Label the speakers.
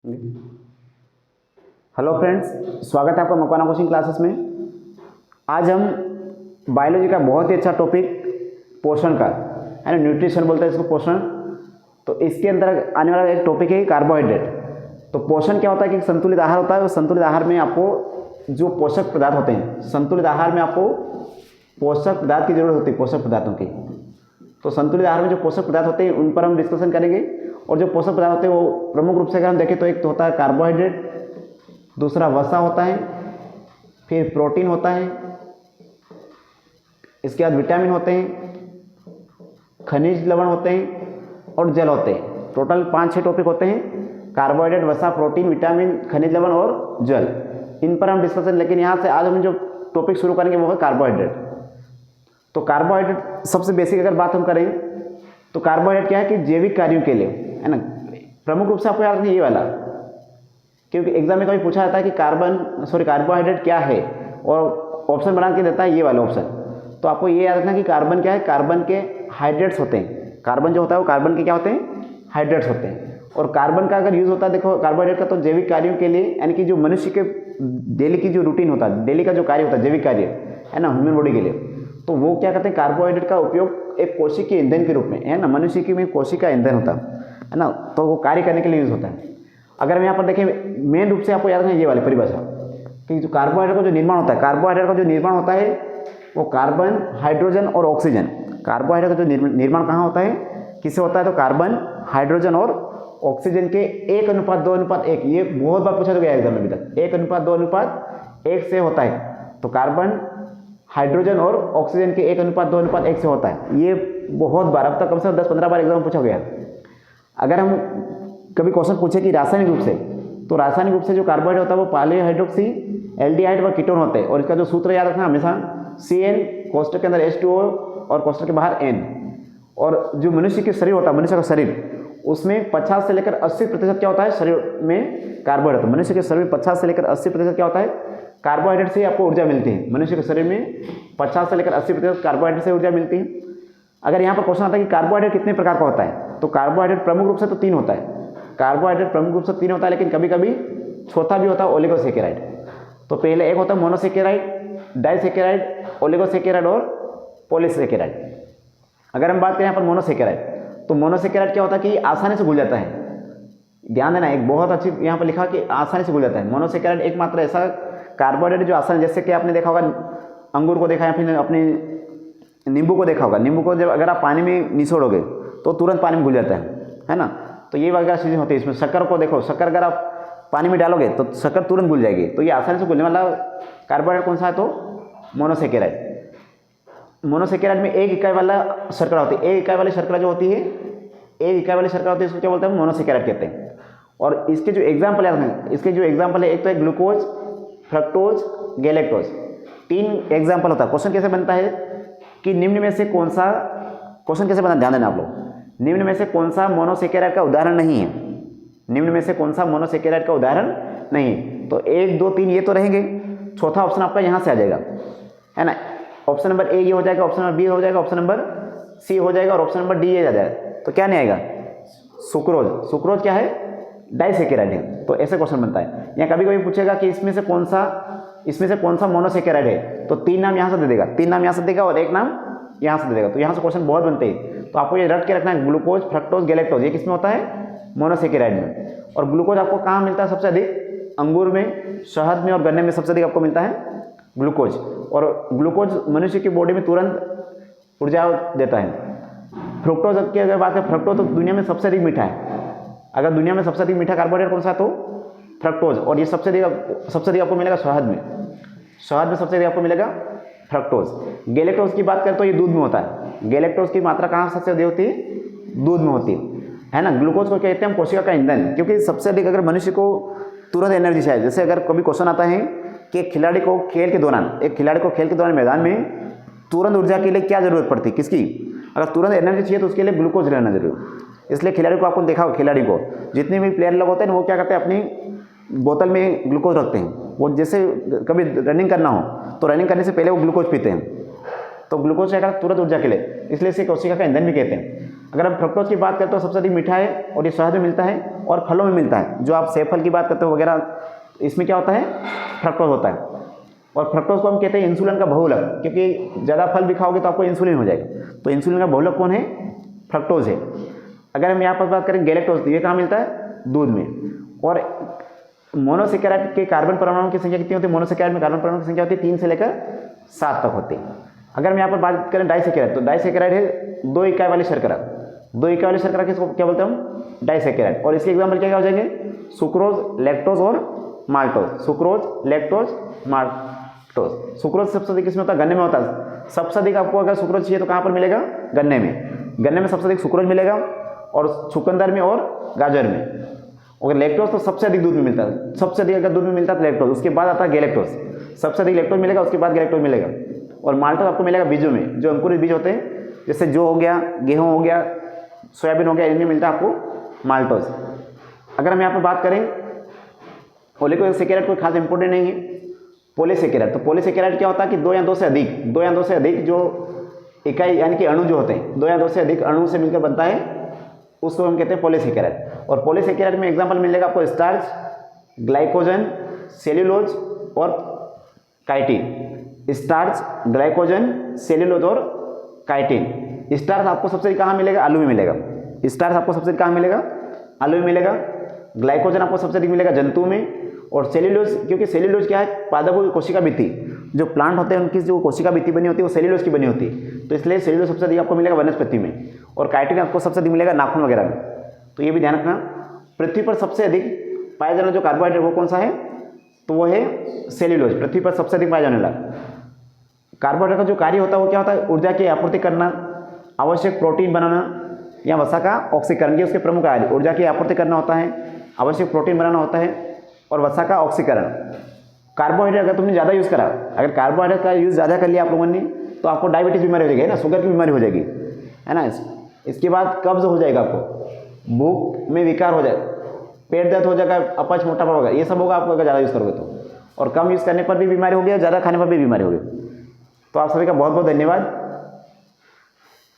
Speaker 1: Hello friends, स्वागत है आपका मकवाना कोचिंग क्लासेस में। आज हम बायोलॉजी का बहुत ही अच्छा टॉपिक पोषण का है ना, न्यूट्रिशन बोलते हैं इसको, पोषण। तो इसके अंदर आने वाला एक टॉपिक है कार्बोहाइड्रेट। तो पोषण क्या होता है कि संतुलित आहार होता है, और संतुलित आहार में आपको जो पोषक पदार्थ होते हैं, संतुलित आहार में आपको पोषक पदार्थ की जरूरत होती है, पोषक पदार्थों की। तो संतुलित आहार में जो पोषक पदार्थ होते हैं उन पर हम डिस्कशन करेंगे। और जो पोषक पदार्थ होते हैं वो प्रमुख रूप से अगर हम देखें तो एक तो होता है कार्बोहाइड्रेट, दूसरा वसा होता है, फिर प्रोटीन होता है, इसके बाद विटामिन होते हैं, खनिज लवण होते हैं और जल होते हैं। टोटल 5-6 टॉपिक होते हैं: कार्बोहाइड्रेट, वसा, प्रोटीन, विटामिन, खनिज लवण और जल। इन पर हम डिस्कशन, लेकिन यहाँ से आज हम जो टॉपिक शुरू करेंगे वो है कार्बोहाइड्रेट। तो कार्बोहाइड्रेट सबसे बेसिक अगर बात हम करें तो कार्बोहाइड्रेट क्या है कि जैविक कार्यों के लिए, है ना, प्रमुख रूप से आपको याद रखना ये वाला, क्योंकि एग्जाम में कभी पूछा जाता है कि कार्बोहाइड्रेट क्या है, और ऑप्शन बना के देता है ये वाला ऑप्शन। तो आपको ये याद रखना कि कार्बन क्या है, कार्बन के हाइड्रेट्स होते हैं। कार्बन जो होता है वो कार्बन के क्या होते हैं, हाइड्रेट्स होते हैं। और कार्बन का अगर यूज़ होता है, देखो कार्बोहाइड्रेट का, तो जैविक कार्यों के लिए, यानी कि जो मनुष्य के डेली की जो रूटीन होता है, डेली का जो कार्य होता है, जैविक कार्य है ना, ह्यूमन बॉडी के लिए, तो वो क्या करते हैं, कार्बोहाइड्रेट का उपयोग एक कोशिकीय ईंधन के रूप में, है ना, मनुष्य की में कोशिका ईंधन होता है ना, तो वो कार्य करने के लिए यूज़ होता है। अगर हम यहाँ पर देखें, मेन रूप से आपको याद रखना ये वाली परिभाषा कि जो कार्बोहाइड्रेट का जो निर्माण होता है, कार्बोहाइड्रेट का जो निर्माण होता है वो कार्बन, हाइड्रोजन और ऑक्सीजन। कार्बोहाइड्रेट का जो निर्माण कहाँ होता है, किससे होता है, तो कार्बन, हाइड्रोजन और ऑक्सीजन के 1:2:1। ये बहुत बार पूछा गया एग्जाम में अभी तक, 1:2:1 से होता है। तो कार्बन, हाइड्रोजन और ऑक्सीजन के 1:2:1 से होता है। ये बहुत बार, अब तक कम से कम 10-15 बार एग्जाम में पूछा गया। अगर हम कभी क्वेश्चन पूछे कि रासायनिक रूप से, तो रासायनिक रूप से जो कार्बोहाइड्रेट होता है वो पॉलीहाइड्रोक्सी एल्डिहाइड व कीटोन होते हैं। और इसका जो सूत्र याद रखना हमेशा, CN, कोष्टक के अंदर H2O और कोष्टक के बाहर N। और जो मनुष्य के शरीर होता है, मनुष्य का शरीर, उसमें 50 से लेकर 80% क्या होता है, शरीर में कार्बोहाइड्रेट। मनुष्य के शरीर में 50 से लेकर 80% क्या होता है, कार्बोहाइड्रेट से आपको ऊर्जा मिलती है। मनुष्य के शरीर में 50 से लेकर 80% कार्बोहाइड्रेट से ऊर्जा मिलती है। अगर यहाँ पर क्वेश्चन आता है कि कार्बोहाइड्रेट कितने प्रकार का होता है, तो कार्बोहाइड्रेट प्रमुख रूप से तो 3 होता है। कार्बोहाइड्रेट प्रमुख रूप से 3 होता है, लेकिन कभी कभी चौथा भी होता है, ओलिगोसेकेराइड। तो पहले एक होता है मोनोसेकेराइड, डाइसेकेराइड, ओलिगोसेकेराइड और पॉलीसेकेराइड। अगर हम बात करें यहाँ पर मोनोसेकेराइड, तो मोनोसेकेराइड क्या होता है कि आसानी से घुल जाता है। ध्यान देना, एक बहुत अच्छी यहाँ पर लिखा कि आसानी से घुल जाता है। मोनोसेकेराइड एकमात्र ऐसा कार्बोहाइड्रेट जो आसानी, जैसे कि आपने देखा होगा अंगूर को देखा, या फिर अपने नींबू को देखा होगा। नींबू को जब अगर आप पानी में निचोड़ोगे तो तुरंत पानी में घुल जाता है ना। तो ये वगैरह चीज़ें होती है। इसमें शक्कर को देखो, शक्कर अगर आप पानी में डालोगे तो शक्कर तुरंत घुल जाएगी। तो ये आसानी से घुलने वाला कार्बोहाइड्रेट कौन सा है, तो मोनोसेकेराइड। मोनोसेकेराइड में एक इकाई वाला शर्करा होती है। एक इकाई वाली शर्करा जो होती है, एक इकाई वाली शर्करा होती है, इसको क्या बोलते हैं, मोनोसेकेराइड कहते हैं। और इसके जो एग्जाम्पल है, इसके जो एग्जाम्पल है, एक तो है ग्लूकोज, फ्रक्टोज, गैलेक्टोज। 3 एग्जाम्पल होता है। क्वेश्चन कैसे बनता है कि निम्न में से कौन सा, क्वेश्चन कैसे बनता है, ध्यान देना आप लोग, निम्न में से कौन सा मोनोसेकेराइड का उदाहरण नहीं है। निम्न में से कौन सा मोनोसेकेराइड का उदाहरण नहीं है। तो 1, 2, 3 ये तो रहेंगे, चौथा ऑप्शन आपका यहाँ से आ जाएगा, है ना। ऑप्शन नंबर A ये हो जाएगा, ऑप्शन नंबर B हो जाएगा, ऑप्शन नंबर C हो जाएगा, और ऑप्शन नंबर D ये आ जाएगा। तो क्या नहीं आएगा, सुक्रोज। सुक्रोज क्या है, डाइसेकेराइड है। तो ऐसे क्वेश्चन बनता है। या कभी कभी पूछेगा कि इसमें से कौन सा मोनोसेकेराइड है, तो 3 नाम यहाँ से दे देगा, 3 नाम यहाँ से देगा और 1 नाम यहाँ से दे देगा। तो यहाँ से क्वेश्चन बहुत बनते हैं। तो आपको ये रट के रखना है, ग्लूकोज, फ्रक्टोज, गैलेक्टोज, ये किसमें होता है, मोनोसेकेराइड में। और ग्लूकोज आपको कहाँ मिलता है सबसे अधिक, अंगूर में, शहद में और गन्ने में सबसे अधिक आपको मिलता है ग्लूकोज। और ग्लूकोज मनुष्य की बॉडी में तुरंत ऊर्जा देता है। फ्रुक्टोज की अगर बात करें, फ्रक्टोज तो दुनिया में सबसे अधिक मीठा है। अगर दुनिया में सबसे अधिक मीठा कार्बोहाइड्रेट कौन सा है, तो फ्रक्टोज। और ये सबसे अधिक आपको मिलेगा शहद में। शहद में सबसे अधिक आपको मिलेगा फ्रक्टोज। गैलेक्टोज की बात करें तो ये दूध में होता है। गैलेक्टोज की मात्रा कहाँ सबसे अधिक होती है, दूध में होती है ना। ग्लूकोज को कहते हैं हम कोशिका का ईंधन, क्योंकि सबसे अधिक अगर मनुष्य को तुरंत एनर्जी चाहिए। जैसे अगर कभी क्वेश्चन आता है कि एक खिलाड़ी को खेल के दौरान मैदान में तुरंत ऊर्जा के लिए क्या जरूरत पड़ती है, किसकी, अगर तुरंत एनर्जी चाहिए तो उसके लिए ग्लूकोज रहना जरूरी। इसलिए खिलाड़ी को आपको देखा हो, खिलाड़ी को जितने भी प्लेयर लोग होते हैं वो क्या करते हैं, अपनी बोतल में ग्लूकोज रखते हैं। वो जैसे कभी रनिंग करना हो तो रनिंग करने से पहले वो ग्लूकोज पीते हैं, तो ग्लूकोज क्या तुरंत ऊर्जा के लिए, इसलिए इसे कोशिका का ईंधन भी कहते हैं। अगर हम फ्रक्टोज की बात करें तो सबसे अधिक मीठा है और ये शहद में मिलता है और फलों में मिलता है। जो आप सेब फल की बात करते हो वगैरह, इसमें क्या होता है, फ्रक्टोज होता है। और फ्रक्टोज को हम कहते हैं इंसुलिन का बहुलक, क्योंकि ज़्यादा फल भी खाओगे तो आपको इंसुलिन हो जाएगा। तो इंसुलिन का बहुलक कौन है, फ्रक्टोज है। अगर हम यहाँ पर बात करें गैलेक्टोज, ये कहाँ मिलता है, दूध में। और मोनोसेकेराइड के कार्बन परमाणु की संख्या कितनी होती है, मोनोसेकेराइड में कार्बन परमाणु की संख्या होती है 3 से लेकर 7 तक होती है। अगर हम यहाँ पर बात करें डाइसेकेराइड, तो डाइसेकेराइड है 2 इकाई वाली शर्करा। 2 इकाई वाली शर्करा किसको क्या बोलते हैं हम, डाइसेकेराइड। और इसके एग्जाम्पल क्या हो जाएंगे, सुक्रोज, लैक्टोज और maltose. Sucrose, lactose, maltose. Sucrose सबसे अधिक किसमें होता है, गन्ने में होता है। सबसे अधिक आपको अगर सुक्रोज चाहिए तो कहाँ पर मिलेगा, गन्ने में। गन्ने में सबसे अधिक सुक्रोज मिलेगा और चुकंदर में और गाजर में। और लैक्टोज तो सबसे अधिक दूध में मिलता है। सबसे अधिक अगर दूध में मिलता है तो लैक्टोज, उसके बाद आता है गैलेक्टोज। सबसे अधिक लैक्टोज मिलेगा, उसके बाद गैलेक्टोज मिलेगा। और माल्टोज आपको मिलेगा बीजों में, जो अंकुरित बीज होते हैं, जैसे जो हो गया, गेहूँ हो गया, सोयाबीन हो गया, इनमें मिलता है आपको माल्टोज। अगर हम यहाँ पर बात करें ओलिगोसेकेराइड, कोई खास इंपॉर्टेंट नहीं है। पॉलीसेकेराइड, तो पॉलीसेकेराइड क्या होता है कि 2 या 2 से अधिक जो इकाई यानी कि अणु जो होते हैं, 2 या 2 से अधिक अणु से मिलकर बनता है, उसको हम कहते हैं पॉलीसेकेराइड। और पॉलीसेकेराइड में एग्जांपल मिलेगा आपको स्टार्च, ग्लाइकोजन, सेल्यूलोज और काइटिन। स्टार्च, ग्लाइकोजन, सेल्यूलोज और काइटिन। स्टार्च आपको सबसे कहाँ मिलेगा, आलू में मिलेगा। स्टार्च आपको सबसे कहाँ मिलेगा, आलू में मिलेगा। ग्लाइकोजन आपको सबसे अधिक मिलेगा जंतु में। और सेल्यूलोज, क्योंकि सेल्यूलोज क्या है, पादपों की कोशिका भित्ति, जो प्लांट होते हैं उनकी जो कोशिका भित्ति बनी होती है वो सेल्यूलोज की बनी होती है, तो इसलिए सेल्यूलोज सबसे अधिक आपको मिलेगा वनस्पति में। और काइटिन आपको सबसे अधिक मिलेगा नाखून वगैरह में। तो ये भी ध्यान रखना। पृथ्वी पर सबसे अधिक पाया जाने जो कार्बोहाइड्रेट वो कौन सा है, तो वो है सेल्यूलोज। पृथ्वी पर सबसे अधिक पाया जाने वाला कार्बोहाइड्रेट का जो कार्य होता है वो क्या होता है, ऊर्जा की आपूर्ति करना, आवश्यक प्रोटीन बनाना या वसा का ऑक्सीकरण, ये उसके प्रमुख कार्य। ऊर्जा की आपूर्ति करना होता है, आवश्यक प्रोटीन बनाना होता है और वसा का ऑक्सीकरण। कार्बोहाइड्रेट अगर तुमने ज़्यादा यूज़ करा, अगर कार्बोहाइड्रेट का यूज़ ज़्यादा कर लिया आप लोगों ने, तो आपको डायबिटीज़ बीमारी हो जाएगी ना, शुगर की बीमारी हो जाएगी, है ना। इसके बाद कब्ज हो जाएगा, आपको भूख में विकार हो जाए, पेट दर्द हो जाएगा, अपच, मोटापा होगा, ये सब होगा आपको अगर ज़्यादा यूज़ करोगे तो। और कम यूज़ करने पर भी बीमारी होगी और ज़्यादा खाने पर भी बीमारी होगी। तो आप सभी का बहुत बहुत धन्यवाद।